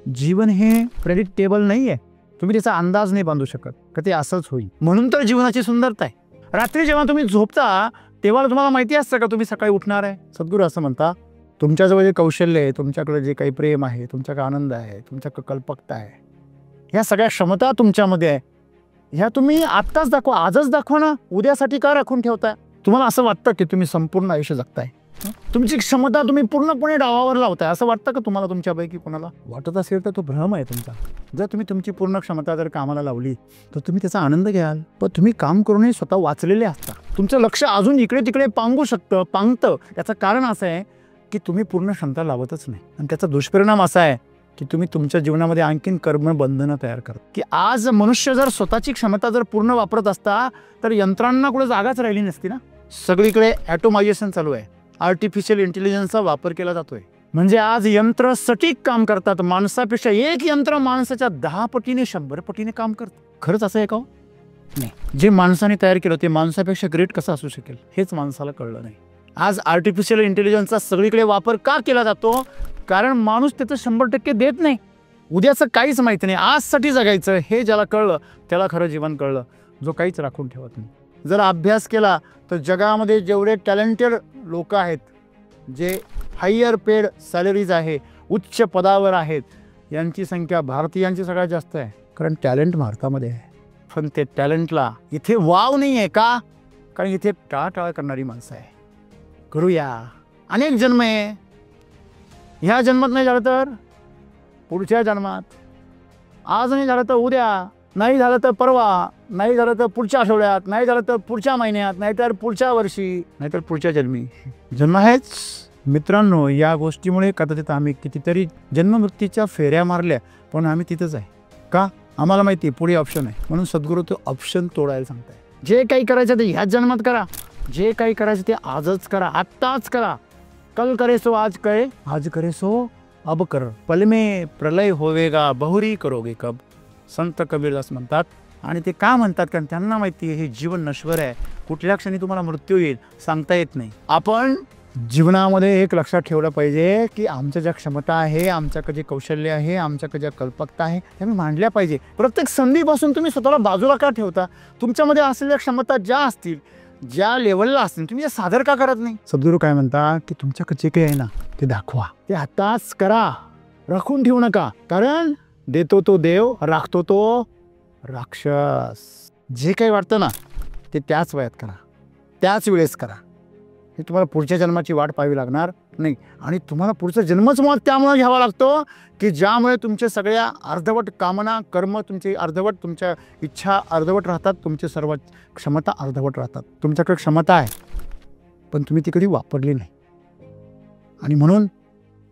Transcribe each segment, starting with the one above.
जीवन हे प्रेडिक्टेबल नाहीये. तुम्ही त्याचा अंदाज नाही बांधू शकत का ते असंच होईल. म्हणून तर जीवनाची सुंदरता आहे. रात्री जेव्हा तुम्ही झोपता तेव्हा तुम्हाला माहिती असतं का तुम्ही सकाळी उठणार आहे. सद्गुरू असं म्हणता, तुमच्याजवळ जे कौशल्य आहे, तुमच्याकडे जे काही प्रेम आहे, तुमच्याकडे आनंद आहे, तुमच्याकडे कल्पकता आहे, ह्या सगळ्या क्षमता तुमच्यामध्ये आहे, ह्या तुम्ही आत्ताच दाखवा, आजच दाखवा ना. उद्यासाठी का राखून ठेवताय. तुम्हाला असं वाटतं की तुम्ही संपूर्ण आयुष्य जगताय, तुमची क्षमता तुम्ही पूर्णपणे डावावर लावताय असं वाटतं का तुम्हाला. तुमच्यापैकी कोणाला वाटत असेल तर तो भ्रम आहे तुमचा. जर तुम्ही तुमची पूर्ण क्षमता जर कामाला लावली तर तुम्ही त्याचा आनंद घ्याल. पण तुम्ही काम करूनही स्वतः वाचलेले असता. तुमचं लक्ष अजून इकडे तिकडे पांगतं. याचं कारण असं आहे की तुम्ही पूर्ण क्षमता लावतच नाही. आणि त्याचा दुष्परिणाम असा आहे की तुम्ही तुमच्या जीवनामध्ये आणखीन कर्मबंधनं तयार करता. की आज मनुष्य जर स्वतःची क्षमता जर पूर्ण वापरत असता तर यंत्रांना कुठे जागाच राहिली नसती ना. सगळीकडे ॲटोमायझेशन चालू आहे. आर्टिफिशियल इंटेलिजन्सचा वापर केला जातोय. म्हणजे आज यंत्र सटीक काम करतात. माणसापेक्षा एक यंत्र माणसाच्या 10 पटीने 100 पटीने काम करतं. खरंच असं आहे का? नाही. जे माणसाने तयार केलं ते माणसापेक्षा ग्रेट कसं असू शकेल हेच माणसाला कळलं नाही. आज आर्टिफिशियल इंटेलिजन्सचा सगळीकडे वापर का केला जातो? कारण माणूस त्याचं 100% देत नाही. उद्याचं काहीच माहिती नाही. आजसाठी जगायचं हे ज्याला कळलं त्याला खरं जीवन कळलं, जो काहीच राखून ठेवत नाही. जर अभ्यास केला तर जगामध्ये जेवढे टॅलेंटेड लोक आहेत, जे हायर पेड सॅलरीज आहे, उच्च पदावर आहेत, यांची संख्या भारतीयांची सगळ्यात जास्त आहे. कारण टॅलेंट भारतामध्ये आहे. पण ते टॅलेंटला इथे वाव नाही आहे का? कारण इथे टाळाटाळ करणारी माणसं आहे. करूया, अनेक जन्म आहे. ह्या जन्मात नाही झालं तर पुढच्या जन्मात, आज नाही झालं तर उद्या, नाही झालं तर परवा, नाही झालं तर पुढच्या आठवड्यात, नाही झालं तर पुढच्या महिन्यात, नाहीतर पुढच्या वर्षी, नाहीतर पुढच्या जन्मी. जन्म आहेच मित्रांनो. या गोष्टीमुळे कदाचित आम्ही कितीतरी जन्ममृत्यूच्या फेऱ्या मारल्या पण आम्ही तिथंच आहे. का? आम्हाला माहिती आहे पुढे ऑप्शन आहे. म्हणून सद्गुरू तो ऑप्शन तोडायला सांगताय. जे काही करायचं ते ह्याच जन्मात करा. जे काही करायचं ते आजच करा, आत्ताच करा. कल करे सो आज करे, आज करे सो अब कर. पल में प्रलय होवेगा, बहुरी करोगे कब. संत कबीरदास म्हणतात. आणि ते का म्हणतात? कारण त्यांना माहिती आहे हे जीवन नश्वर आहे. कुठल्या क्षणी तुम्हाला मृत्यू येईल सांगता येत नाही. आपण जीवनामध्ये एक लक्षात ठेवलं पाहिजे की आमच्या ज्या क्षमता आहे, आमच्याकडे जे कौशल्य आहे, आमच्याकडे ज्या कल्पकता आहे त्या मी मांडल्या पाहिजे. प्रत्येक संधीपासून तुम्ही स्वतःला बाजूला का ठेवता? तुमच्यामध्ये असलेल्या क्षमता ज्या असतील, ज्या लेवलला असतील, तुम्ही सादर का करत नाही? सद्गुरू काय म्हणतात की तुमच्याकडे जे काही आहे ना ते दाखवा. ते आताच करा, राखून ठेवू नका. कारण देतो तो देव, राखतो तो राक्षस. जे काही वाटतं ना ते त्याच वयात करा, त्याच वेळेस करा. हे तुम्हाला पुढच्या जन्माची वाट पाहावी लागणार नाही. आणि तुम्हाला पुढचा जन्मच मुळात त्यामुळे घ्यावा लागतो की ज्यामुळे तुमच्या सगळ्या अर्धवट कामना, कर्म तुमची अर्धवट, तुमच्या इच्छा अर्धवट राहतात, तुमचे सर्व क्षमता अर्धवट राहतात. तुमच्याकडे क्षमता आहे पण तुम्ही ती कधी वापरली नाही. आणि म्हणून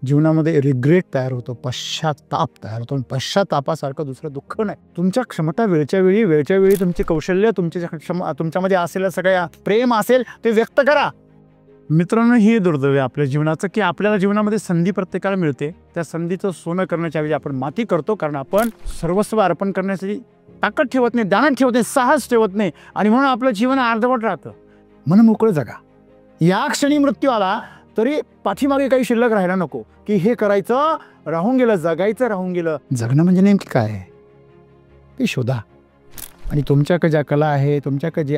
जीवनामध्ये रिग्रेट तयार होतो, पश्चाताप तयार होतो. पश्चातापासारखं दुसरं दुःख नाही. तुमच्या क्षमता वेळच्या वेळी तुमचे कौशल्य, तुमच्यामध्ये असलेलं सगळ्या प्रेम असेल ते व्यक्त करा. मित्रांनो, हे दुर्दैव आहे आपल्या जीवनाचं की आपल्याला जीवनामध्ये संधी प्रत्येकाला मिळते. त्या संधीचं सोनं करण्याच्या ऐवजी आपण माती करतो. कारण आपण सर्वस्व अर्पण करण्यासाठी ताकद ठेवत नाही, दानत ठेवत नाही, साहस ठेवत नाही. आणि म्हणून आपलं जीवन अर्धवट राहतं. मन मोकळं जगा. या क्षणी मृत्यू आला तरी पाठीमागे काही शिल्लक राहायला नको की हे करायचं राहून गेलं, जगायचं राहून गेलं. जगणं म्हणजे नेमकी काय आहे ते शोधा. आणि तुमच्याकडे ज्या कला आहे, तुमच्याकडे जे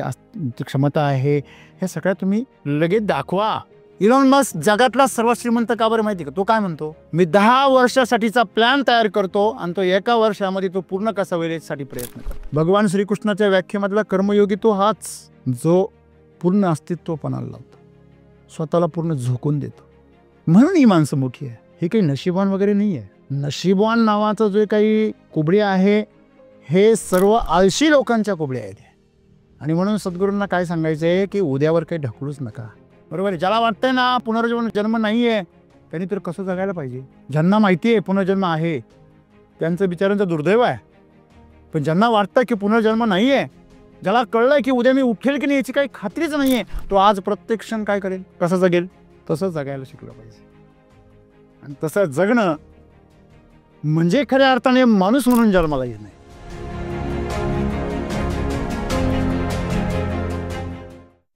क्षमता आहे, ह्या सगळ्या तुम्ही लगेच दाखवा. इलॉन मस्क जगातला सर्वात श्रीमंत का बरं माहिती का? तो काय म्हणतो? मी 10 वर्षासाठीचा प्लॅन तयार करतो आणि तो 1 वर्षामध्ये तो पूर्ण कसा होईल यासाठी प्रयत्न करतो. भगवान श्रीकृष्णाच्या व्याख्येमधला कर्मयोगी तो हाच जो पूर्ण अस्तित्वपणाला लावतो, स्वतःला पूर्ण झोकून देतो. म्हणून ही माणसं मोठी आहे. हे काही नशीबवान वगैरे नाही आहे. नशीबवान नावाचं जे काही कुबडी आहे हे सर्व आळशी लोकांच्या कुबड्या आहेत. आणि म्हणून सद्गुरूंना काय सांगायचं आहे की उद्यावर काही ढकलूच नका. बरोबर आहे. ज्याला वाटतंय ना पुनर्जन्म नाही आहे त्यांनी तर कसं जगायला पाहिजे? ज्यांना माहिती आहे पुनर्जन्म आहे त्यांचं बिचाऱ्यांचं दुर्दैव आहे. पण ज्यांना वाटतं की पुनर्जन्म नाही आहे, ज्याला कळलंय की उद्या मी उठेल की नाही याची काही खात्रीच नाही आहे, तो आज प्रत्येक क्षण काय करेल, कसं जगेल, तसं जगायला शिकलं पाहिजे. आणि तसं जगणं म्हणजे खऱ्या अर्थाने माणूस म्हणून जन्माला येत नाही.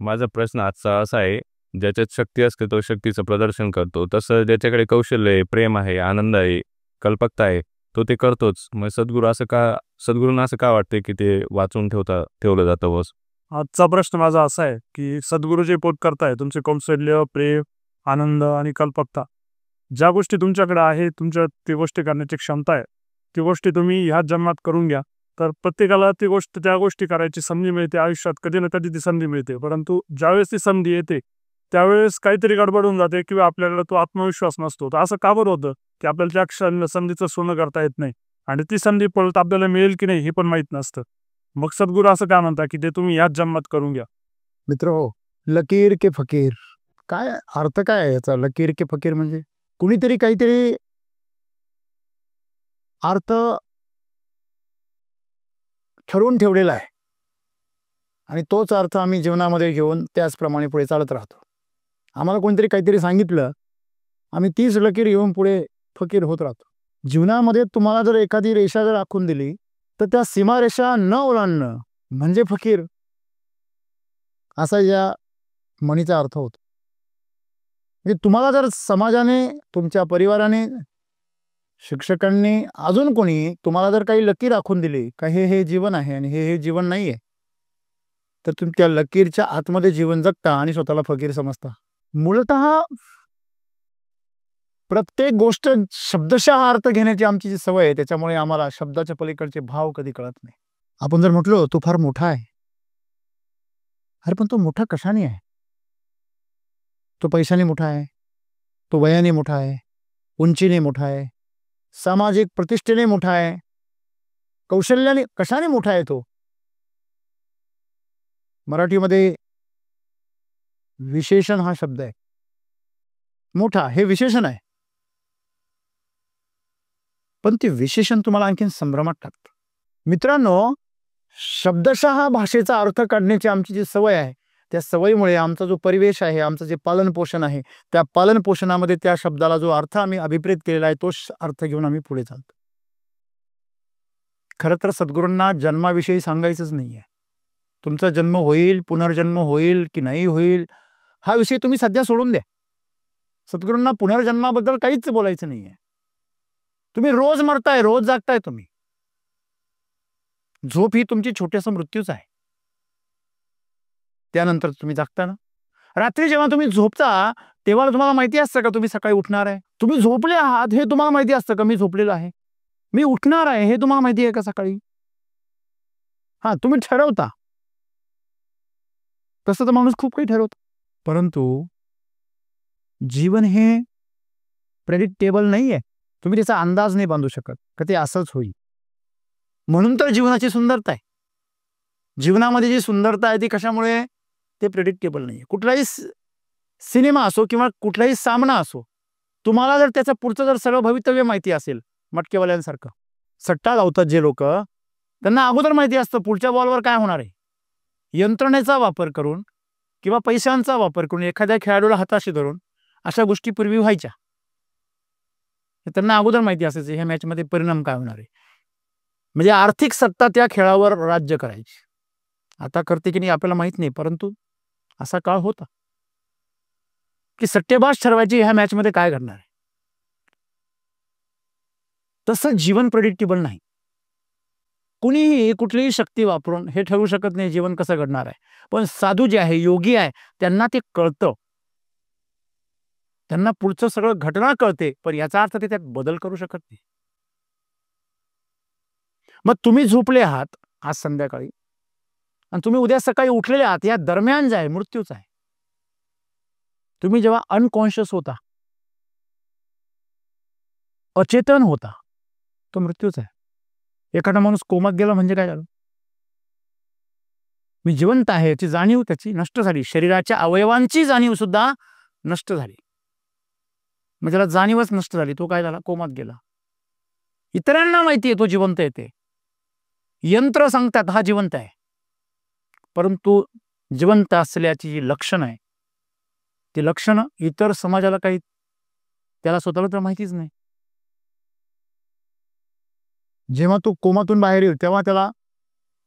माझा प्रश्न आजचा असा आहे, ज्याच्यात शक्ती असते तो शक्तीचं प्रदर्शन करतो, तसं ज्याच्याकडे कौशल्य आहे, प्रेम आहे, आनंद आहे, कल्पकता आहे, तो ते करतोच. मग सद्गुरूंना असं का वाटते की ते वाचून ठेवलं जातं बस? आजचा प्रश्न माझा असा आहे की सद्गुरू जे पोट करताय तुमचे कौशल्य, प्रेम, आनंद आणि कल्पकता, ज्या गोष्टी तुमच्याकडे आहे, तुमच्या ती गोष्टी करण्याची क्षमता आहे, ती गोष्टी तुम्ही ह्याच जन्मात करून घ्या. तर प्रत्येकाला त्या गोष्टी करायची संधी मिळते आयुष्यात, कधी ना कधी ती संधी मिळते. परंतु ज्यावेळेस ती संधी येते त्यावेळेस काहीतरी गडबड होऊन जाते किंवा आपल्याकडे तो आत्मविश्वास नसतो. तर असं का बरं होतं की आपल्याला त्या संधीचं सोनं करता येत नाही आणि ती संधी परत आपल्याला मिळेल की नाही हे पण माहीत नसतं. मग सद्गुरू असं काय म्हणतात की ते तुम्ही याच जन्मात करून घ्या. मित्र हो, लकीर के फकीर, काय अर्थ काय आहे याचा? लकीर के फकीर म्हणजे कुणीतरी काहीतरी अर्थ ठरवून ठेवलेला आहे आणि तोच अर्थ आम्ही जीवनामध्ये घेऊन त्याचप्रमाणे पुढे चालत राहतो. आम्हाला कोणतरी काहीतरी सांगितलं, आम्ही तीच लकीर घेऊन पुढे फकीर होत राहतो. जीवनामध्ये तुम्हाला जर एखादी रेषा जर आखून दिली तर त्या सीमारेषा न ओलांडणं म्हणजे फकीर, असा या म्हणीचा अर्थ होतो. म्हणजे तुम्हाला जर समाजाने, तुमच्या परिवाराने, शिक्षकांनी, अजून कोणी तुम्हाला जर काही लकीर आखून दिली का हे जीवन आहे आणि हे जीवन नाही आहे, तर तुम्ही त्या लकीरच्या आतमध्ये जीवन जगता आणि स्वतःला फकीर समजता. मूलतः प्रत्येक गोष्ट शब्दशः अर्थ घेण्याची आमची जी सवय आहे त्याच्यामुळे आम्हाला शब्दाच्या पलीकडचे भाव कधी कळत नाही. आपण जर म्हटलो तो फार मोठा आहे, अरे पण तो मोठा कशाने आहे? तो पैशाने मोठा आहे, तो वयाने मोठा आहे, उंचीने मोठा आहे, सामाजिक प्रतिष्ठेने मोठा आहे, कौशल्याने, कशाने मोठा आहे तो? मराठीमध्ये विशेषण हा शब्द आहे. मोठा हे विशेषण आहे, पण ते विशेषण तुम्हाला आणखीन संभ्रमात टाकतं. मित्रांनो, शब्दशः भाषेचा अर्थ काढण्याची आमची जी सवय आहे त्या सवयीमुळे आमचा जो परिवेश आहे, आमचं जे पालन पोषण आहे, त्या पालन पोषणामध्ये त्या शब्दाला जो अर्थ आम्ही अभिप्रेत केलेला आहे तोच अर्थ घेऊन आम्ही पुढे चालतो. खरं तर सद्गुरूंना जन्माविषयी सांगायचंच नाहीये. तुमचा जन्म होईल, पुनर्जन्म होईल की नाही होईल हा विषय तुम्ही सध्या सोडून द्या. सद्गुरूंना पुनर्जन्माबद्दल काहीच बोलायचं नाहीये. तुम्ही रोज मरताय, रोज जागताय. तुम्ही झोप ही तुमची छोट्यासा मृत्यूच आहे. त्यानंतर तुम्ही जागता ना. रात्री जेव्हा तुम्ही झोपता तेव्हा तुम्हाला माहिती असतं का तुम्ही सकाळी उठणार आहे? तुम्ही झोपले आहात हे तुम्हाला माहिती असतं का मी झोपलेलो आहे? मी उठणार आहे हे तुम्हाला माहिती आहे का सकाळी? हा, तुम्ही ठरवता. तसं तर माणूस खूप काही ठरवतो. परंतु जीवन हे प्रेडिक्टेबल नाहीये. तुम्ही त्याचा अंदाज नाही बांधू शकत का ते असंच होईल. म्हणून तर जीवनाची सुंदरता आहे. जीवनामध्ये जी सुंदरता आहे ती कशामुळे? ते प्रेडिक्टेबल नाहीये. कुठलाही सिनेमा असो किंवा कुठलाही सामना असो, तुम्हाला जर त्याचं पुढचं जर सगळं भवितव्य माहिती असेल, मटकेवाल्यांसारखं सट्टा लावतात जे लोक, त्यांना अगोदर माहिती असतं पुढच्या बॉलवर काय होणार आहे. यंत्रणेचा वापर करून किंवा पैशांचा वापर करून एखाद्या खेळाडूला हाताशी धरून अशा गोष्टी पूर्वी व्हायच्या. त्यांना अगोदर माहिती असायचं ह्या मॅचमध्ये परिणाम काय होणार आहे. म्हणजे आर्थिक सत्ता त्या खेळावर राज्य करायची. आता करते की नाही आपल्याला माहित नाही, परंतु असा काळ होता की सट्टेबाज ठरवायची ह्या मॅचमध्ये काय घडणार आहे. तसं जीवन प्रेडिक्टेबल नाही. कुणीही कुठलीही शक्ती वापरून हे ठरवू शकत नाही जीवन कसं घडणार आहे. पण साधू जे आहे, योगी आहे, त्यांना ते कळतं. त्यांना पुढचं सगळं घटना कळते, पण याचा अर्थ ते त्यात बदल करू शकत नाही. मग तुम्ही झोपले आहात आज संध्याकाळी आणि तुम्ही उद्या सकाळी उठलेले आहात, या दरम्यान जे आहे मृत्यूच आहे. तुम्ही जेव्हा अनकॉन्शियस होता, अचेतन होता, तो मृत्यूच आहे. एखादा माणूस कोमात गेला म्हणजे काय झालं? मी जिवंत आहे याची जाणीव त्याची नष्ट झाली. शरीराच्या अवयवांची जाणीव सुद्धा नष्ट झाली. मग त्याला जाणीवच नष्ट झाली, तो काय झाला? कोमात गेला. इतरांना माहिती आहे तो जिवंत येते, यंत्र सांगतात हा जिवंत आहे, परंतु जिवंत असल्याची जी लक्षण आहे ती लक्षणं इतर समाजाला काही, त्याला स्वतःला तर माहितीच नाही. जेव्हा तो कोमातून बाहेर येईल तेव्हा त्याला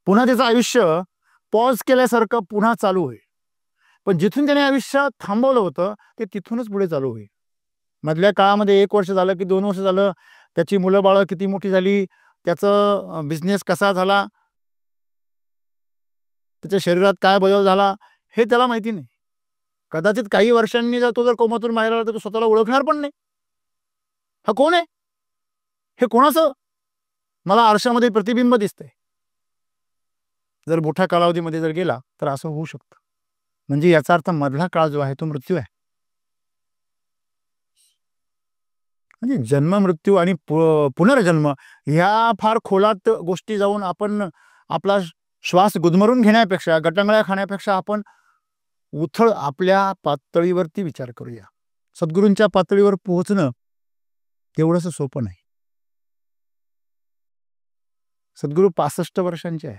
पुन्हा त्याचं आयुष्य पॉज केल्यासारखं पुन्हा चालू होईल. पण जिथून त्याने आयुष्य थांबवलं होतं ते तिथूनच पुढे चालू होईल. मधल्या काळामध्ये 1 वर्ष झालं की 2 वर्ष झालं त्याची मुलं बाळं किती मोठी झाली, त्याचं बिझनेस कसा झाला, त्याच्या शरीरात काय बदल झाला, हे त्याला माहिती नाही. कदाचित काही वर्षांनी जर तो जर कोमातून बाहेर आला तर तो स्वतःला ओळखणार पण नाही. हा कोण आहे, हे कोणाचं मला आरशामध्ये प्रतिबिंब दिसतंय. जर मोठ्या कालावधीमध्ये जर गेला तर असं होऊ शकतं. म्हणजे याचा अर्थ मधला काळ जो आहे तो मृत्यू आहे. म्हणजे जन्म, मृत्यू आणि पुनर्जन्म ह्या फार खोलात गोष्टी जाऊन आपण आपला श्वास गुदमरून घेण्यापेक्षा, गटांगळ्या खाण्यापेक्षा आपण उथळ आपल्या पातळीवरती विचार करूया. सद्गुरूंच्या पातळीवर पोहोचणं तेवढंसं सोपं नाही. सद्गुरू 65 वर्षांचे आहे.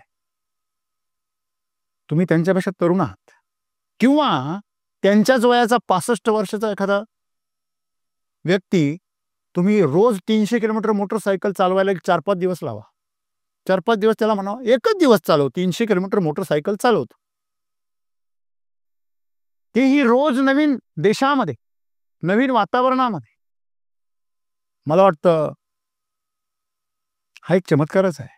तुम्ही त्यांच्यापेक्षा तरुण आहात, किंवा त्यांच्याच वयाचा 65 वर्षाचा एखादा व्यक्ती तुम्ही रोज 300 किलोमीटर मोटरसायकल चालवायला 4-5 दिवस लावा. 4-5 दिवस त्याला म्हणावं एकच दिवस चालव, 300 किलोमीटर मोटरसायकल चालवतो. तेही रोज नवीन देशामध्ये, नवीन वातावरणामध्ये. मला वाटतं हा एक चमत्कारच आहे.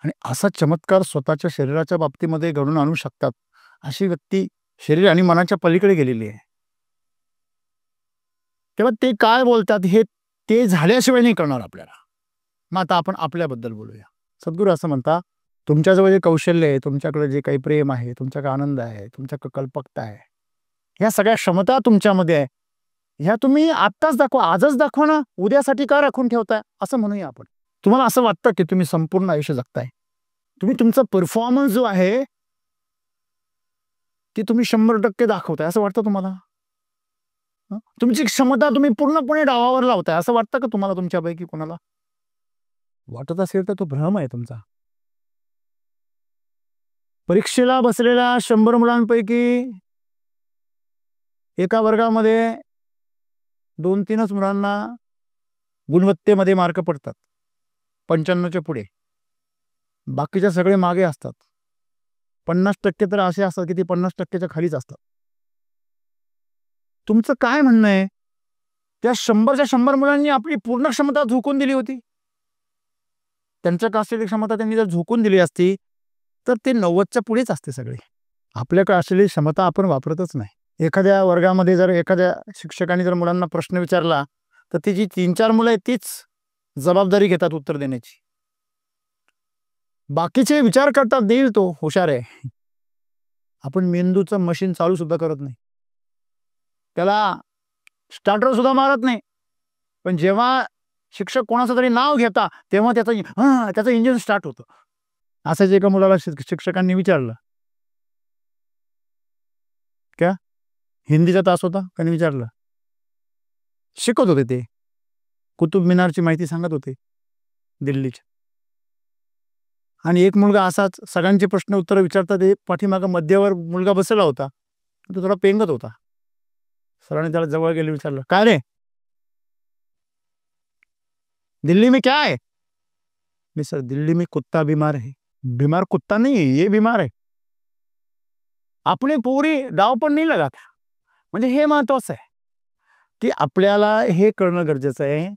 आणि असा चमत्कार स्वतःच्या शरीराच्या बाबतीमध्ये घडून आणू शकतात अशी व्यक्ती शरीर आणि मनाच्या पलीकडे गेलेली आहे. तेव्हा ते काय बोलतात हे ते झाल्याशिवाय नाही करणार आपल्याला. मग आता आपण आपल्याबद्दल बोलूया. सद्गुरू असं म्हणता, तुमच्याजवळ जे कौशल्य आहे, तुमच्याकडे जे काही प्रेम आहे, तुमच्याकडे आनंद आहे, तुमच्याकडे कल्पकता आहे, ह्या सगळ्या क्षमता तुमच्यामध्ये आहे, ह्या तुम्ही आत्ताच दाखवा, आजच दाखवा ना, उद्यासाठी का राखून ठेवताय असं म्हणूया आपण. तुम्हाला असं वाटतं की तुम्ही संपूर्ण आयुष्य जगताय, तुम्ही तुमचा परफॉर्मन्स जो आहे ती तुम्ही 100% दाखवताय असं वाटतं तुम्हाला? तुमची क्षमता तुम्ही पूर्णपणे डावावर लावताय असं वाटतं का तुम्हाला? तुमच्यापैकी कोणाला वाटत असेल तर तो भ्रम आहे तुमचा. परीक्षेला बसलेल्या 100 मुलांपैकी एका वर्गामध्ये 2-3च मुलांना गुणवत्तेमध्ये मार्क पडतात 95च्या पुढे, बाकीच्या सगळे मागे असतात. 50% तर असे असतात की ते 50%च्या खालीच असतात. तुमचं काय म्हणणं आहे? त्या 100च्या 100 मुलांनी आपली पूर्ण क्षमता झोकून दिली होती. त्यांच्याकडे असलेली क्षमता त्यांनी जर झोकून दिली असती तर ते 90च्या पुढेच असते सगळे. आपल्याकडे असलेली क्षमता आपण वापरतच नाही. एखाद्या वर्गामध्ये जर एखाद्या शिक्षकांनी जर मुलांना प्रश्न विचारला तर ती जी 3-4 मुलं आहेत तीच जबाबदारी घेतात उत्तर देण्याची. बाकीचे विचार करतात, देईल तो हुशार आहे. आपण मेंदूचं मशीन चालू सुद्धा करत नाही, त्याला स्टार्टर सुद्धा मारत नाही. पण जेव्हा शिक्षक कोणाचं तरी नाव घेता तेव्हा त्याचं इंजिन स्टार्ट होतं. असंच एका मुलाला शिक्षकांनी विचारलं, क्या हिंदीचा तास होता, त्यांनी विचारलं, शिकवत होते ते कुतुब मिनारची माहिती सांगत होते दिल्लीच्या. आणि एक मुलगा असाच सगळ्यांचे प्रश्न उत्तर विचारतात, ते पाठीमागं मध्यवर मुलगा बसला होता, तो थोडा पेंगत होता. सरांनी त्याला जवळ गेले, विचारलं, काय रे, दिल्ली में क्या है? मी सर दिल्ली में कुत्ता बीमार है. बीमार कुत्ता नहीं है, ये बीमार है. आपली पूरी डाव पण नाही लागत. म्हणजे हे महत्वाचं आहे की आपल्याला हे कळणं गरजेचं आहे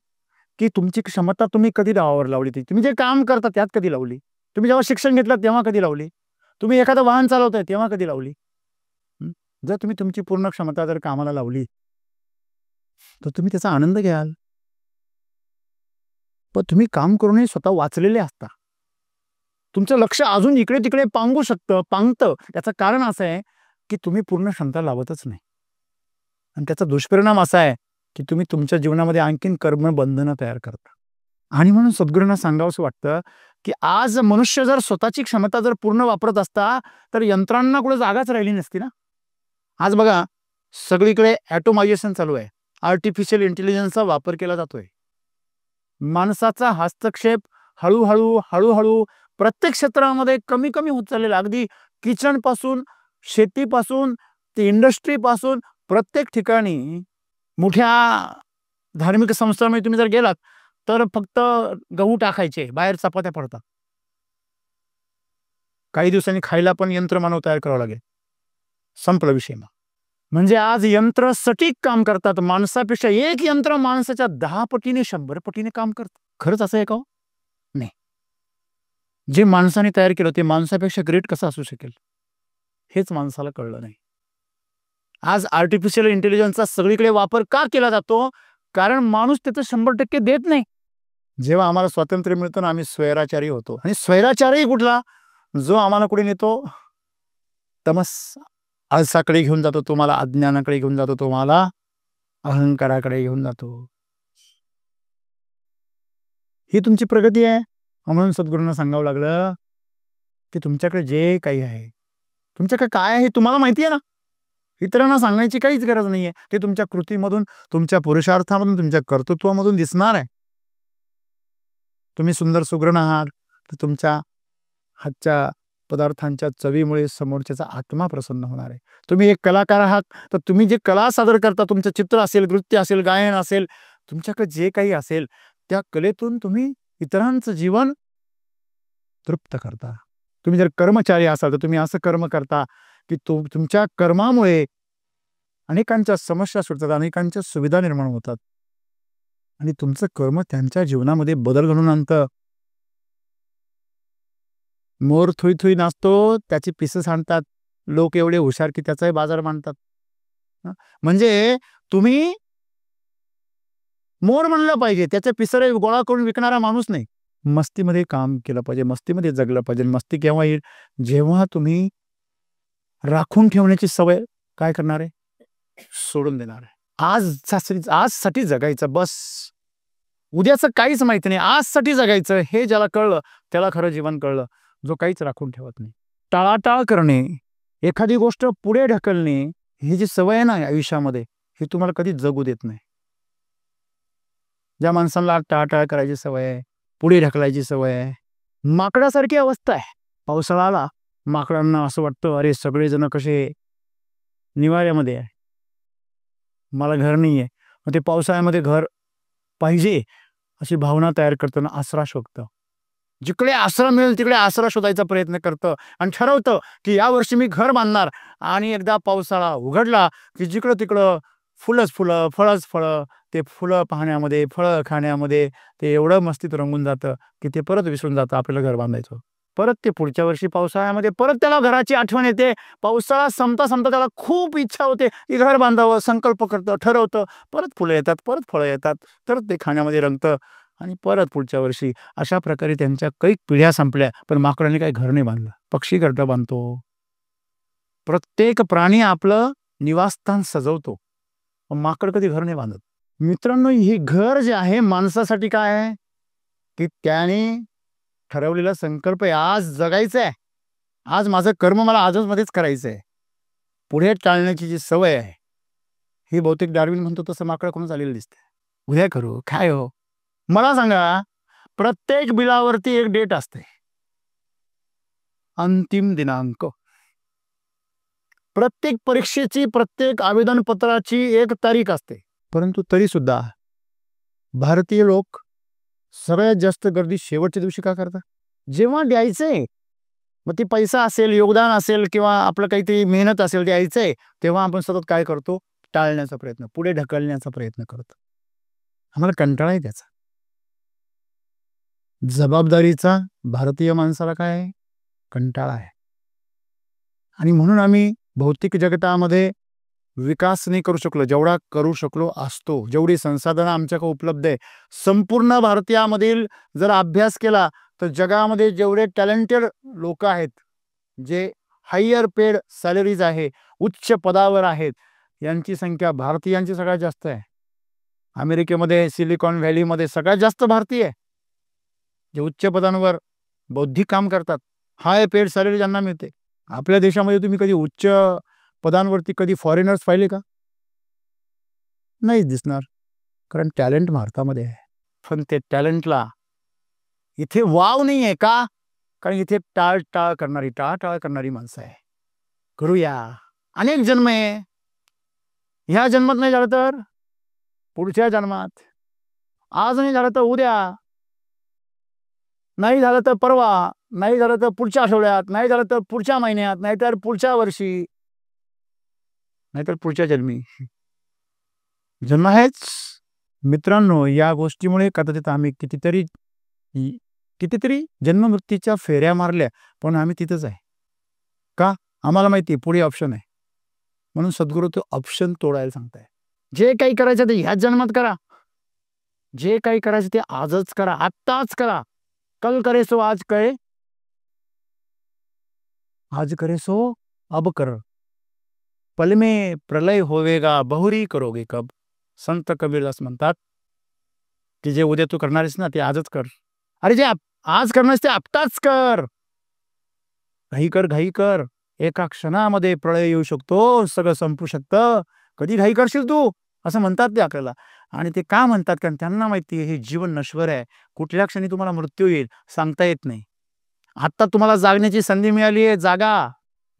की तुमची क्षमता तुम्ही कधी डावावर लावली, तुम्ही जे काम करता त्यात कधी लावली, तुम्ही जेव्हा शिक्षण घेतलं तेव्हा कधी लावली, तुम्ही एखादं वाहन चालवताय तेव्हा कधी लावली. जर तुम्ही तुमची पूर्ण क्षमता जर कामाला लावली तर तुम्ही त्याचा आनंद घ्याल. पण तुम्ही काम करूनही स्वतः वाचलेले असता. तुमचं लक्ष अजून इकडे तिकडे पांगतं. त्याचं कारण असं आहे की तुम्ही पूर्ण क्षमता लावतच नाही. आणि त्याचा दुष्परिणाम असा आहे की तुम्ही तुमच्या जीवनामध्ये आणखीन कर्मबंधनं तयार करता. आणि म्हणून सद्गुरूंना सांगावंसं वाटतं की आज मनुष्य जर स्वतःची क्षमता जर पूर्ण वापरत असता तर यंत्रांना कुठे जागाच राहिली नसती ना. आज बघा सगळीकडे ॲटोमायझेशन चालू आहे, आर्टिफिशियल इंटेलिजन्सचा वापर केला जातोय. माणसाचा हस्तक्षेप हळूहळू प्रत्येक क्षेत्रामध्ये कमी कमी होत चाललेला. अगदी किचन पासून, शेतीपासून ते इंडस्ट्रीपासून प्रत्येक ठिकाणी. मोठ्या धार्मिक संस्थांमध्ये तुम्ही जर गेलात तर फक्त गहू टाकायचे, बाहेर चपात्या पडतात. काही दिवसांनी खायला पण यंत्रमानव तयार करावं लागेल. संपला विषय. मग म्हणजे आज यंत्र सटीक काम करतात, माणसापेक्षा एक यंत्र माणसाच्या 10 पटीने 100 पटीने काम करतं. खरंच असं आहे का? नाही. जे माणसाने तयार केलं ते माणसापेक्षा ग्रेट कसं असू शकेल हेच माणसाला कळलं नाही. आज आर्टिफिशियल इंटेलिजन्सचा सगळीकडे वापर का केला जातो? कारण माणूस त्याचं 100% देत नाही. जेव्हा आम्हाला स्वातंत्र्य मिळतं ना, आम्ही स्वैराचारी होतो. आणि स्वैराचारी कुठला? जो आम्हाला कुठे नेतो? तमस आळसाकडे घेऊन जातो, तुम्हाला अज्ञानाकडे घेऊन जातो, तुम्हाला अहंकाराकडे घेऊन जातो. ही तुमची प्रगती आहे. म्हणून सद्गुरूंना सांगावं लागलं की तुमच्याकडे जे काही आहे, तुमच्याकडे काय आहे तुम्हाला माहिती आहे ना. इतरांना सांगण्याची काहीच गरज नाहीये. ते तुमच्या कृतीमधून, तुमच्या पुरुषार्थामधून, तुमच्या कर्तृत्वामधून दिसणार आहे. तुम्ही सुंदर सुगरण आहात तर तुमच्या हातच्या पदार्थांच्या चवीमुळे समोरच्याचा आत्मा प्रसन्न होणार आहे. तुम्ही एक कलाकार आहात तर तुम्ही जे कला सादर करता, तुमचं चित्र असेल, नृत्य असेल, गायन असेल, तुमच्याकडे जे काही असेल त्या कलेतून तुम्ही इतरांचं जीवन तृप्त करता. तुम्ही जर कर्मचारी असाल तर तुम्ही असं कर्म करता की तुमच्या कर्मामुळे अनेकांच्या समस्या सुटतात, अनेकांच्या सुविधा निर्माण होतात आणि तुमचं कर्म त्यांच्या जीवनामध्ये बदल घडवून आणतं. मोर थुई थुई नाचतो, त्याची पिसं सांडतात. लोक एवढे हुशार की त्याचाही बाजार मांडतात. म्हणजे तुम्ही मोर म्हणलं पाहिजे, त्याचे पिसरे गोळा करून विकणारा माणूस नाही. मस्तीमध्ये काम केलं पाहिजे, मस्तीमध्ये जगलं पाहिजे. मस्ती केव्हा येईल? जेव्हा तुम्ही राखून ठेवण्याची सवय काय करणार आहे? सोडून देणार आहे. आजसाठी जगायचं बस. उद्याचं काहीच माहिती नाही. आजसाठी जगायचं हे ज्याला कळलं त्याला खरं जीवन कळलं. जो काहीच राखून ठेवत नाही. टाळाटाळ करणे, एखादी गोष्ट पुढे ढकलणे, ही जी सवय आहे ना आयुष्यामध्ये, ही तुम्हाला कधी जगू देत नाही. ज्या माणसाला टाळाटाळ करायची सवय आहे, पुढे ढकलायची सवय आहे, माकडासारखी अवस्था आहे. पावसाळा आला, माकडांना असं वाटतं अरे सगळेजण कसे निवाऱ्यामध्ये आहे, मला घर नाही आहे. मग ते पावसाळ्यामध्ये घर पाहिजे अशी भावना तयार करताना आसरा शोधतं. जिकडे आसरा मिळेल तिकडे आसरा शोधायचा प्रयत्न करतं आणि ठरवतं की यावर्षी मी घर बांधणार. आणि एकदा पावसाळा उघडला की जिकडं तिकडं फुलंच फुलं, फळच फळं. ते फुलं पाहण्यामध्ये, फळं खाण्यामध्ये ते एवढं मस्तीत रंगून जातं की ते परत विसरून जातं आपल्याला घर बांधायचं. परत ते पुढच्या वर्षी पावसाळ्यामध्ये परत त्याला घराची आठवण येते. पावसाळा संपता संपता त्याला खूप इच्छा होते की घर बांधावं, संकल्प करतं, ठरवतं. परत फुलं येतात, परत फळं येतात, तर ते खाण्यामध्ये रंगतं आणि परत पुढच्या वर्षी. अशा प्रकारे त्यांच्या कैक पिढ्या संपल्या. पण माकडांनी काही घर नाही बांधलं. पक्षी घरटं बांधतो. प्रत्येक प्राणी आपलं निवासस्थान सजवतो, माकड कधी घर नाही बांधत. मित्रांनो, हे घर जे आहे माणसासाठी काय आहे की त्याने ठरवलेला संकल्प आहे, आज जगायचं आहे, आज माझं कर्म मला आजच मध्येच करायचं आहे. पुढे टाळण्याची जी सवय आहे ही बहुतेक डार्विन म्हणतो तसं माकडाकडून झालेलं दिसते. उद्या करू, काय हो. मला सांगा, प्रत्येक बिलावरती एक डेट असते, अंतिम दिनांक. प्रत्येक परीक्षेची, प्रत्येक आवेदन पत्राची एक तारीख असते. परंतु तरी सुद्धा भारतीय लोक सगळ्यात जास्त गर्दी शेवटच्या दिवशी का करतात? जेव्हा द्यायचंय, मग ती पैसा असेल, योगदान असेल किंवा आपलं काहीतरी मेहनत असेल द्यायचंय, तेव्हा आपण सतत काय करतो? टाळण्याचा प्रयत्न, पुढे ढकलण्याचा प्रयत्न करतो. आम्हाला कंटाळा आहे त्याचा. जबाबदारीचा भारतीय माणसाला काय आहे? कंटाळा आहे. आणि म्हणून आम्ही भौतिक जगतामध्ये विकास नाही करू शकलो जेवढा करू शकलो असतो. जेवढी संसाधनं आमच्याकडे उपलब्ध आहे, संपूर्ण भारतीयामधील जर अभ्यास केला तर जगामध्ये जेवढे टॅलेंटेड लोक आहेत, जे हायर पेड सॅलरीज आहे, उच्च पदावर आहेत, यांची संख्या भारतीयांची सगळ्यात जास्त आहे. अमेरिकेमध्ये सिलिकॉन व्हॅलीमध्ये सगळ्यात जास्त भारतीय आहे, जे उच्च पदांवर बौद्धिक काम करतात. हाय पेड सॅलरी ज्यांना मिळते. आपल्या देशामध्ये तुम्ही कधी उच्च पदांवरती कधी फॉरेनर्स पाहिले का? नाही दिसणार, कारण टॅलेंट भारतामध्ये आहे. पण ते टॅलेंटला इथे वाव नाही आहे का? कारण इथे टाळटाळ करणारी माणसं आहे. करूया, अनेक जन्म आहे. ह्या जन्मात नाही झालं तर पुढच्या जन्मात, आज नाही झालं तर उद्या, नाही झालं तर परवा, नाही झालं तर पुढच्या आठवड्यात, नाही झालं तर पुढच्या महिन्यात, नाही तर पुढच्या वर्षी. नाहीतर पुढच्या जन्मी जन्म आहेच. मित्रांनो, या गोष्टीमुळे कदाचित आम्ही कितीतरी जन्ममृत्यूच्या फेऱ्या मारल्या, पण आम्ही तिथंच आहे. का? आम्हाला माहिती आहे पुढे ऑप्शन आहे. म्हणून सद्गुरू तो ऑप्शन तोडायला सांगताय. जे काही करायचं ते ह्याच जन्मात करा. जे काही करायचं ते आजच करा, आत्ताच करा. कल करे सो आज करे, आज करे सो अब कर. पल में प्रलय होवेगा, बहुरी करोगे कब. संत कबीरदास म्हणतात की जे उद्या तू करणारेस ना ते आजच कर. अरे जे आज करणारेस ते आत्ताच कर. घाई कर. एका क्षणामध्ये प्रलय येऊ शकतो, सगळं संपू शकतं. कधी घाई करशील तू, असं म्हणतात ते आपल्याला. आणि ते का म्हणतात? कारण त्यांना माहिती आहे हे जीवन नश्वर आहे. कुठल्या क्षणी तुम्हाला मृत्यू येईल सांगता येत नाही. आता तुम्हाला जागण्याची संधी मिळाली आहे, जागा.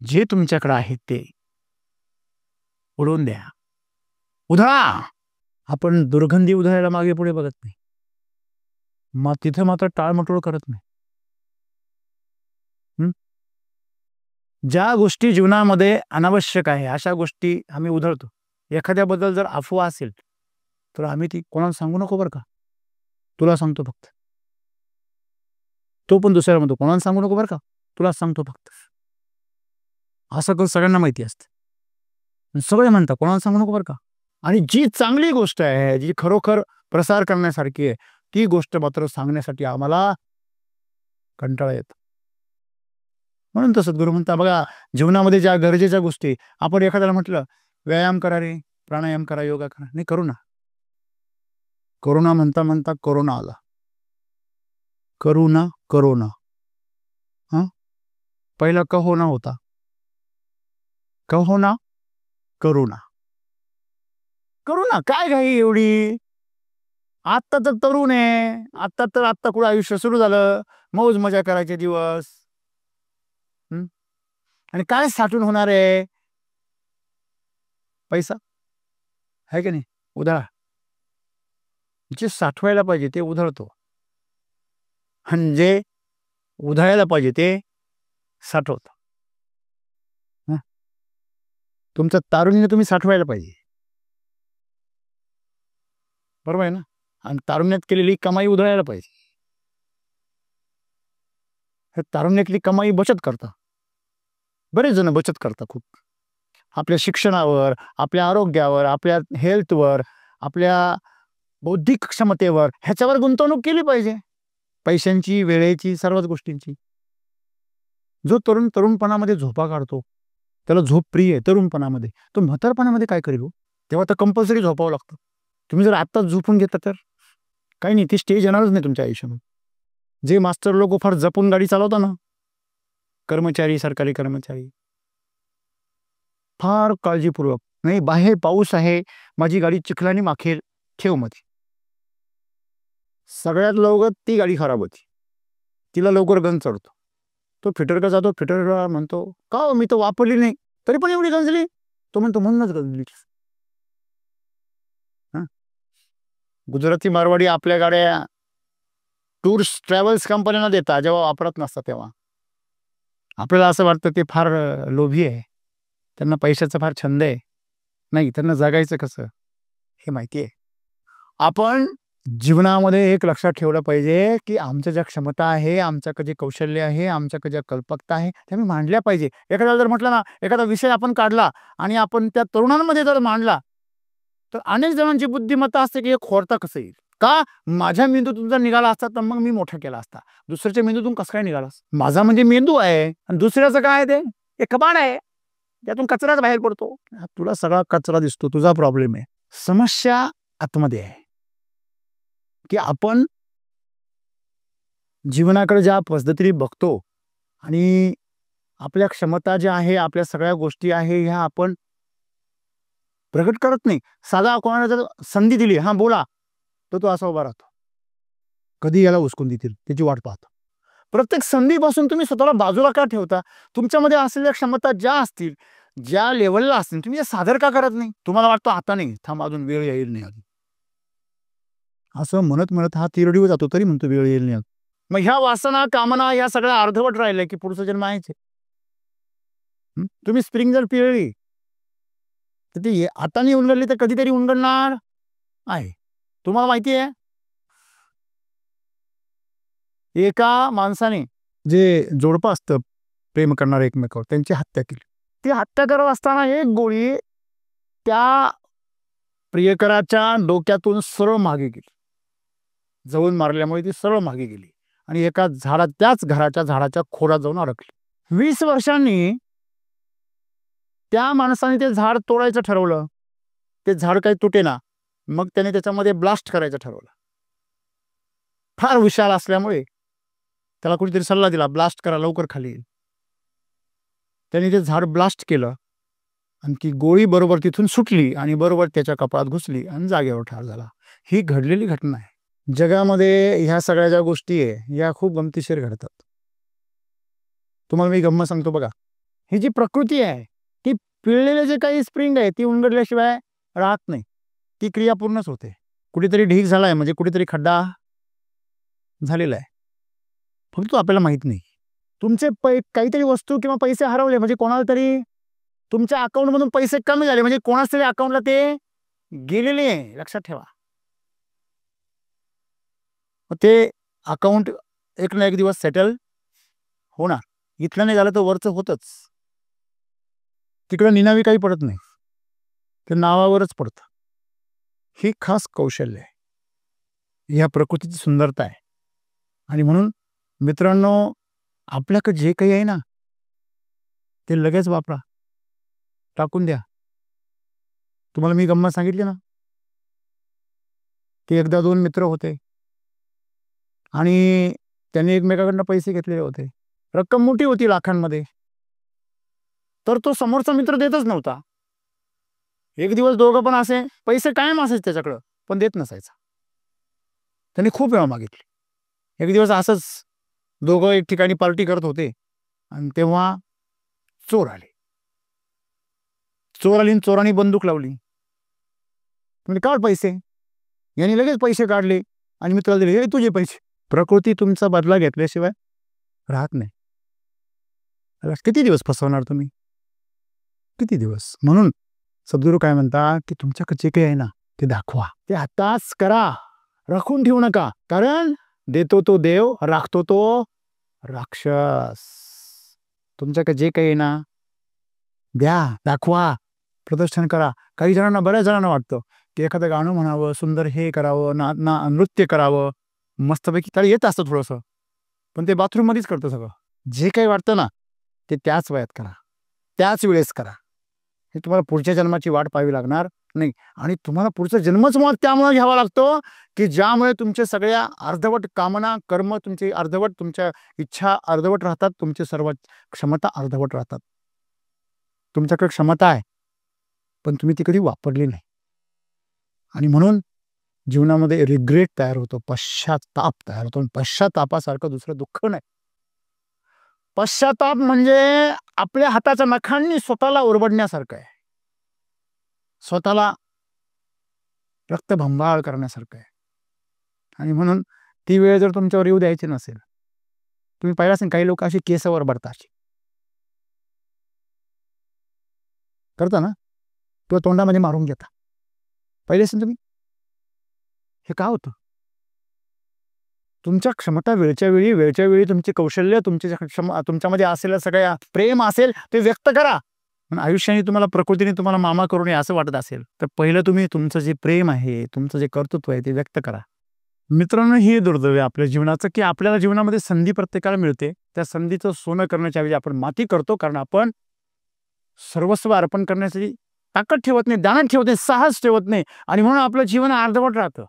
जे तुमच्याकडे आहे ते उडवून द्या, उधळा. आपण दुर्गंधी उधळायला मागे पुढे बघत नाही, मग तिथे मात्र टाळमटोळ करत नाही. ज्या गोष्टी जीवनामध्ये अनावश्यक आहे अशा गोष्टी आम्ही उधळतो. एखाद्याबद्दल जर अफवा असेल तर आम्ही ती कोणाला सांगू नको बरं का, तुला सांगतो फक्त. तो पण दुसऱ्याला म्हणतो कोणाला सांगू नको बरं का, तुला सांगतो फक्त. असं करून सगळ्यांना माहिती असतं, सगळे म्हणतात कोणाला सांगू नको बरं का. आणि जी चांगली गोष्ट आहे, जी खरोखर प्रसार करण्यासारखी आहे, ती गोष्ट मात्र सांगण्यासाठी आम्हाला कंटाळा येतो. म्हणून तर सद्गुरू म्हणता बघा, जीवनामध्ये ज्या गरजेच्या गोष्टी, आपण एखाद्याला म्हटलं व्यायाम करा रे, प्राणायाम करा, योगा करा, नाही करू ना. करोना म्हणता म्हणता कोरोना आला. करोना पहिला कहोना होता, कहोना करोना. काय घाई एवढी? आत्ता तर तरुण आहे, आत्ता कुठं आयुष्य सुरू झालं, मौज मजा करायचे दिवस. आणि काय साठून होणार आहे? पैसा आहे की नाही? उधळा. जे साठवायला पाहिजे ते उधळतो, आणि जे उधळायला पाहिजे ते साठवतो. तुमचं तारुण्य तुम्ही साठवायला पाहिजे, बरोबर आहे ना. आणि तारुण्यात केलेली कमाई उधळायला पाहिजे. हे तारुण्यातली कमाई बचत करता, बरेच जण बचत करतात खूप. आपल्या शिक्षणावर, आपल्या आरोग्यावर, आपल्या हेल्थवर, आपल्या बौद्धिक क्षमतेवर, ह्याच्यावर गुंतवणूक केली पाहिजे. पैशांची, वेळेची, सर्वच गोष्टींची. जो तरुणपणामध्ये झोपा काढतो त्याला झोप प्रिय आहे तरुणपणामध्ये, तो म्हातारपणामध्ये काय करेल? तेव्हा तर कंपल्सरी झोपावं लागतं. तुम्ही जर आत्ताच झोपून घेता तर काही नाही, ती स्टेज येणारच नाही तुमच्या आयुष्यामध्ये. जे मास्टर लोक फार जपून गाडी चालवता ना, कर्मचारी, सरकारी कर्मचारी, फार काळजीपूर्वक, नाही बाहेर पाऊस आहे, माझी गाडी चिखलाने माखेल, ठेव मध्ये. सगळ्यात लवकर ती गाडी खराब होती, तिला लवकर गंज चढतो. तो फिटरका जातो, फिटर म्हणतो का हो, मी तर वापरली नाही तरी पण एवढी गंजली. तो म्हणतो म्हणूनच गंजली. गुजराती मारवाडी आपल्या गाड्या टूर्स ट्रॅव्हल्स कंपन्यांना देतात जेव्हा वापरत नसतात तेव्हा. आपल्याला असं वाटतं ते फार लोभी आहे, त्यांना पैशाचा फार छंद आहे. नाही, त्यांना जगायचं कसं हे माहिती आहे. आपण जीवनामध्ये एक लक्षात ठेवलं पाहिजे की आमच्या ज्या क्षमता आहे, आमच्याकडे जे कौशल्य आहे, आमच्याकडे ज्या कल्पकता आहे, त्या मी मांडल्या पाहिजे. एखाद्याला जर म्हटलं ना, एखादा विषय आपण काढला आणि आपण त्या तरुणांमध्ये जर मांडला तर अनेक जणांची बुद्धिमत्ता असते की हे खोडता कसं येईल. का? माझ्या मेंदूतून जर निघाला असता तर मग मी मोठा केला असता. दुसऱ्याच्या मेंदूतून कसं काय निघालास? माझा म्हणजे मेंदू आहे आणि दुसऱ्याचं काय आहे? ते कबाड आहे, त्यातून कचराच बाहेर पडतो. तुला सगळा कचरा दिसतो, तुझा प्रॉब्लेम आहे. समस्या आतमध्ये आहे की आपण जीवनाकडे ज्या पद्धतीने बघतो आणि आपल्या क्षमता ज्या आहे, आपल्या सगळ्या गोष्टी आहे, ह्या आपण प्रकट करत नाही. साधा कोणाला जर संधी दिली, हा बोला, तर तो असा उभा राहतो, कधी याला उचकून देतील त्याची वाट पाहतो. प्रत्येक संधीपासून तुम्ही स्वतःला बाजूला का ठेवता? तुमच्यामध्ये असलेल्या क्षमता ज्या असतील, ज्या लेवलला असतील, तुम्ही सादर का करत नाही? तुम्हाला वाटतं आता नाही, थांब अजून वेळ येईल नाही आधी, असं म्हणत हा तिरडीवर जातो तरी म्हणतो वेळ येईल नाही. मग ह्या वासना, कामना, ह्या सगळ्या अर्धवट राहिल्या की पुढचा जन्म आहेच. तुम्ही स्प्रिंग जर पिळली तर ती हाताने उलगडली तर कधीतरी उलगडणार आहे. तुम्हाला माहिती आहे, एका माणसाने, जे जोडपं असतं प्रेम करणारं एकमेकावर, त्यांची हत्या केली. ती हत्या करत असताना एक गोळी त्या प्रियकराच्या डोक्यातून सरळ मागे गेली. जवळून मारल्यामुळे ती सरळ मागे गेली आणि एका झाडात, त्याच घराच्या झाडाच्या खोडात जाऊन अडकली. 20 वर्षांनी त्या माणसाने ते झाड तोडायचं ठरवलं. ते झाड काही तुटेना. मग त्याने त्याच्यामध्ये ब्लास्ट करायचं ठरवलं. फार विशाल असल्यामुळे त्याला कुणीतरी सल्ला दिला, ब्लास्ट करा, लवकर खाली येईल. त्याने ते झाड ब्लास्ट केलं आणि ती गोळी बरोबर तिथून सुटली आणि बरोबर त्याच्या कपाळात घुसली आणि जागेवर ठार झाला. ही घडलेली घटना आहे. जगामध्ये ह्या सगळ्या ज्या गोष्टी आहे या खूप गमतीशीर घडतात. तुम्हाला मी गंमत सांगतो बघा. ही जी प्रकृती आहे ती पिळलेले जे काही स्प्रिंग आहे ती उलगडल्याशिवाय राहत नाही. ती क्रिया पूर्णच होते. कुठेतरी ढीग झालाय म्हणजे कुठेतरी खड्डा झालेला आहे, फक्त आपल्याला माहित नाही. तुमचे काहीतरी वस्तू किंवा पैसे हरवले म्हणजे कोणाला तरी तुमच्या अकाउंटमधून पैसे कमी झाले म्हणजे कोणाच तरी अकाउंटला ते गेलेले आहे, लक्षात ठेवा. ते अकाउंट एक ना एक दिवस सेटल होणार. इथलं नाही झालं तर वरचं होतच. तिकडं निनावी काही पडत नाही, ते नावावरच पडतं. ही खास कौशल्य आहे, ह्या प्रकृतीची सुंदरता आहे. आणि म्हणून मित्रांनो, आपल्याकडे जे काही आहे ना ते लगेच वापरा, टाकून द्या. तुम्हाला मी गंमत सांगितली ना, ते एकदा 2 मित्र होते आणि त्यांनी एकमेकाकडनं पैसे घेतलेले होते. रक्कम मोठी होती, लाखांमध्ये. तर तो समोरचा मित्र देतच नव्हता. एक दिवस दोघं पण असे, पैसे कायम असायचे त्याच्याकडं पण देत नसायचा. त्यांनी खूप वेळा मागितले. एक दिवस असंच दोघं एक ठिकाणी पार्टी करत होते आणि तेव्हा चोर आले. आणि चोरांनी बंदूक लावली. म्हणजे काढ पैसे. यांनी लगेच पैसे काढले आणि मित्राला दिले, हे तुझे पैसे. प्रकृती तुमचा बदला घेतल्याशिवाय राहत नाही. किती दिवस फसवणार तुम्ही, किती दिवस. म्हणून सद्गुरू काय म्हणतात की तुमच्याकडे जे काही आहे ना ते दाखवा, ते आताच करा, राखून ठेवू नका. कारण देतो तो देव, राखतो तो राक्षस. तुमच्याकडे जे काही आहे ना द्या, दाखवा, प्रदर्शन करा. काही जणांना, बऱ्याच जणांना वाटतं की एखादं गाणं म्हणावं, सुंदर हे करावं, ना नृत्य करावं, मस्तपैकी त्याला येत असतं थोडंसं, पण ते बाथरूममध्येच करतं सगळं. जे काही वाटतं ना ते त्याच वयात करा, त्याच वेळेस करा. हे तुम्हाला पुढच्या जन्माची वाट पाहावी लागणार नाही. आणि तुम्हाला पुढचा जन्मच मुळात त्यामुळे घ्यावा लागतो की ज्यामुळे तुमच्या सगळ्या अर्धवट कामना, कर्म तुमची अर्धवट, तुमच्या इच्छा अर्धवट राहतात, तुमची सर्व क्षमता अर्धवट राहतात. तुमच्याकडे क्षमता आहे पण तुम्ही ती कधी वापरली नाही. आणि म्हणून जीवनामध्ये रिग्रेट तयार होतो, पश्चाताप तयार होतो. पश्चातापासारखं दुसरं दुःख नाही. पश्चाताप म्हणजे आपल्या हाताच्या नखांनी स्वतःला ओरबडण्यासारखं आहे, स्वतःला रक्तभंबाळ करण्यासारखं आहे. आणि म्हणून ती वेळ जर तुमच्यावर येऊ द्यायची नसेल, तुम्ही पाहिलं असेल काही लोक अशी केसावर बडतात करता ना, किंवा तोंडामध्ये मारून घेता, पाहिले असेल तुम्ही. हे का होतं? तुमच्या क्षमता वेळच्या वेळी तुमचे कौशल्य, तुमच्यामध्ये असलेलं सगळ्या प्रेम असेल ते व्यक्त करा. पण आयुष्याने तुम्हाला, प्रकृतीने तुम्हाला मामा करू नये असं वाटत असेल तर पहिलं तुम्ही तुमचं जे प्रेम आहे, तुमचं जे कर्तृत्व आहे ते व्यक्त करा. मित्रांनो, हे दुर्दैव आहे आपल्या जीवनाचं की आपल्याला जीवनामध्ये संधी प्रत्येकाला मिळते, त्या संधीचं सोनं करण्याच्या ऐवजी आपण माती करतो. कारण आपण सर्वस्व अर्पण करण्यासाठी ताकद ठेवत नाही, दानत ठेवत नाही, साहस ठेवत नाही. आणि म्हणून आपलं जीवन अर्धवट राहतं.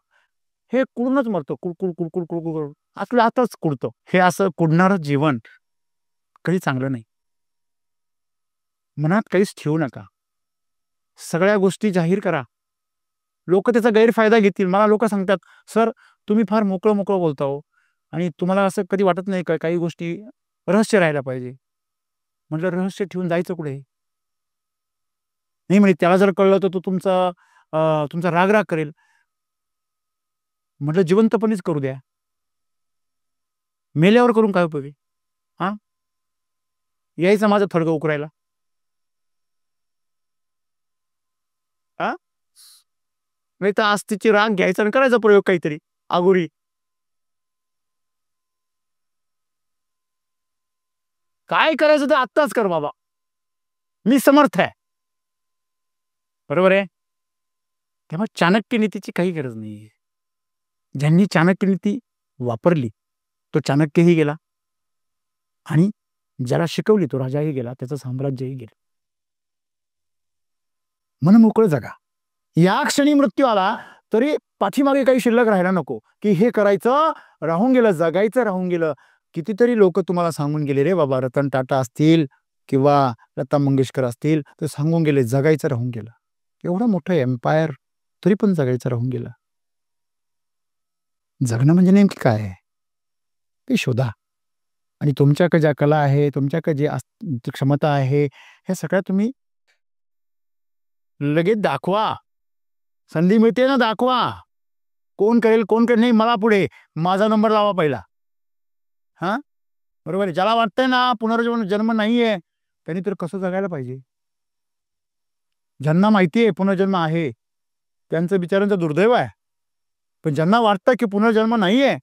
हे कुडूनच मरतो, कुडकुड आपलं आताच कुडतं. हे असं कुडणारं जीवन कधी चांगलं नाही. मनात काहीच ठेवू नका, सगळ्या गोष्टी जाहीर करा. लोक त्याचा गैरफायदा घेतील. मला लोक सांगतात, सर तुम्ही फार मोकळं बोलता हो, आणि तुम्हाला असं कधी वाटत नाही का काही गोष्टी रहस्य राहायला पाहिजे. म्हटलं रहस्य ठेवून जायचं कुठे? नाही म्हणे त्याला जर कळलं तर तो तुमचा राग करेल. म्हटलं जिवंतपणीच करू द्या, मेल्यावर करून काय उपयोग? हा, यायचं माझं थडगं उकरायला. हा, नाही तर आज तिची राग घ्यायचा आणि करायचा प्रयोग काहीतरी आगोरी. काय करायचं ते आत्ताच कर बाबा, मी समर्थ आहे. बरोबर आहे. तेव्हा चाणक्य नीतीची काही गरज नाही. ज्यांनी चाणक्य नीती वापरली तो चाणक्यही गेला, आणि ज्याला शिकवली तो राजाही गेला, त्याचं साम्राज्यही गेलं. मन मोकळं जगा. या क्षणी मृत्यू आला तरी पाठीमागे काही शिल्लक राहायला नको की हे करायचं राहून गेलं, जगायचं राहून गेलं. कितीतरी लोक तुम्हाला सांगून गेले रे बाबा, रतन टाटा असतील किंवा लता मंगेशकर असतील, तर सांगून गेले जगायचं राहून गेलं. एवढं मोठं एम्पायर तरी पण जगायचं राहून गेलं. जगणं म्हणजे नेमकी काय आहे ते शोधा, आणि तुमच्याकडे ज्या कला आहे, तुमच्याकडे जे क्षमता आहे, हे सगळ्या तुम्ही लगेच दाखवा. संधी मिळते ना, दाखवा. कोण करेल कोण करेल नाही, मला पुढे माझा नंबर लावा पहिला. हा, बरोबर आहे. ज्याला वाटतंय ना पुनर्जन्म नाहीये, त्यांनी तर कसं जगायला पाहिजे. ज्यांना माहिती आहे पुनर्जन्म आहे त्यांचं बिचाऱ्यांचं दुर्दैव आहे. पण ज्यांना वाटतं की पुनर्जन्म नाहीये,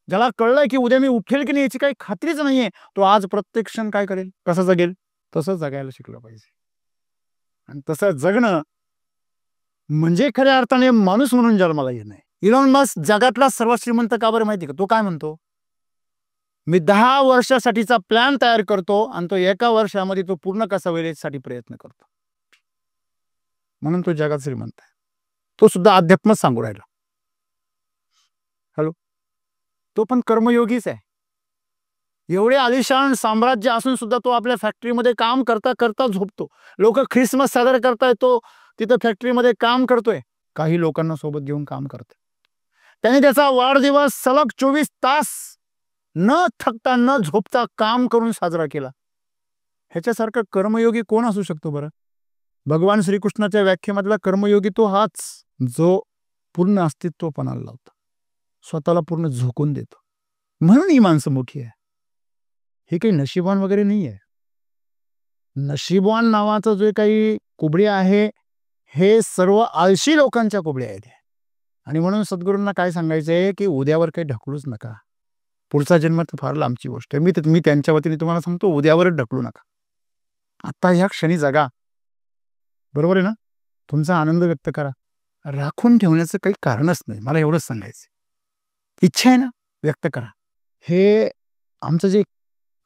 ज्याला कळलंय की उद्या मी उठेल की नाही याची काही खात्रीच नाहीये, तो आज प्रत्येक क्षण काय करेल, कसं जगेल, तसं जगायला शिकलं पाहिजे. आणि तसं जगणं म्हणजे खऱ्या अर्थाने माणूस म्हणून जन्माला येणं. इलॉन मस्क जगातला सर्वात श्रीमंत का बरं माहिती का? तो काय म्हणतो, मी 10 वर्षासाठीचा प्लॅन तयार करतो आणि तो 1 वर्षामध्ये तो पूर्ण कसा होईल यासाठी प्रयत्न करतो. म्हणून तो जगात श्रीमंत आहे. तो सुद्धा अध्यात्मच सांगू राहिला. हॅलो, तो पण कर्मयोगीच आहे. एवढे आलिशान साम्राज्य असून सुद्धा तो आपल्या फॅक्टरीमध्ये काम करता करता झोपतो. लोक ख्रिसमस साजरा करताय, तो तिथं फॅक्टरीमध्ये काम करतोय, काही लोकांना सोबत घेऊन काम करतोय. त्याने त्याचा वाढदिवस सलग 24 तास न थकता न झोपता काम करून साजरा केला. ह्याच्यासारखं कर्मयोगी कोण असू शकतो बरं? भगवान श्रीकृष्णाच्या व्याख्येमधला कर्मयोगी तो हाच, जो पूर्ण अस्तित्वपणाला लावतो, स्वतःला पूर्ण झोकून देतो. म्हणून ही माणसं मोठी आहे. हे काही नशीबवान वगैरे नाही आहे. नशीबवान नावाचं जे काही कुबडे आहे, हे सर्व आळशी लोकांच्या कुबड्या आहेत. आणि म्हणून सद्गुरूंना काय सांगायचंय की उद्यावर काही ढकलूच नका. पुढचा जन्म तर फार लांबची गोष्ट आहे. मी त्यांच्या वतीने तुम्हाला सांगतो, उद्यावरच ढकलू नका. आता ह्या क्षणी जगा. बरोबर आहे ना? तुमचा आनंद व्यक्त करा. राखून ठेवण्याचं काही कारणच नाही. मला एवढंच सांगायचं. इच्छा आहे ना, व्यक्त करा. हे आमचं जे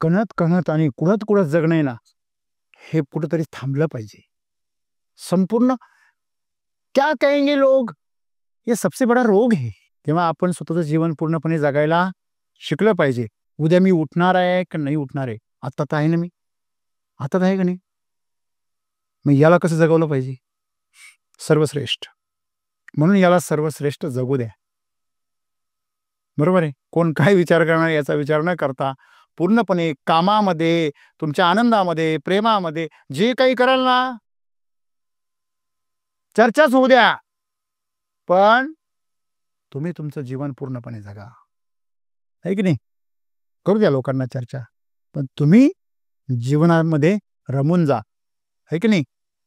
कणत कणत आणि कुणत कुणत जगणं आहे ना, हे कुठंतरी थांबलं पाहिजे. संपूर्ण क्या कहेंगे लोग, हे सबसे बडा रोग आहे. तेव्हा आपण स्वतःचं जीवन पूर्णपणे जगायला शिकलं पाहिजे. उद्या मी उठणार आहे की नाही उठणार आहे, आता तर आहे ना, मी आता आहे का नाही, मग याला कसं जगवलं पाहिजे? सर्वश्रेष्ठ. म्हणून याला सर्वश्रेष्ठ जगू द्या. बरोबर आहे. कोण काय विचार करणार याचा विचार न करता पूर्णपणे कामामध्ये, तुमच्या आनंदामध्ये, प्रेमामध्ये जे काही कराल ना, चर्चाच होऊ द्या, पण तुम्ही तुमचं जीवन पूर्णपणे जगा. आहे की नाही? करू द्या लोकांना चर्चा, पण तुम्ही जीवनामध्ये रमून जा. आहे की नाही?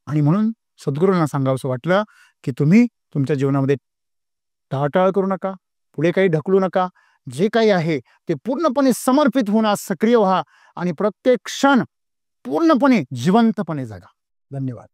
आणि म्हणून सद्गुरूंना सांगावंसं वाटलं की तुम्ही तुमच्या जीवनामध्ये टाळाटाळ करू नका, पुढे काही ढकलू नका. जे काही आहे ते पूर्णपणे समर्पित होऊन सक्रिय व्हा आणि प्रत्येक क्षण पूर्णपणे जिवंतपणे जगा. धन्यवाद.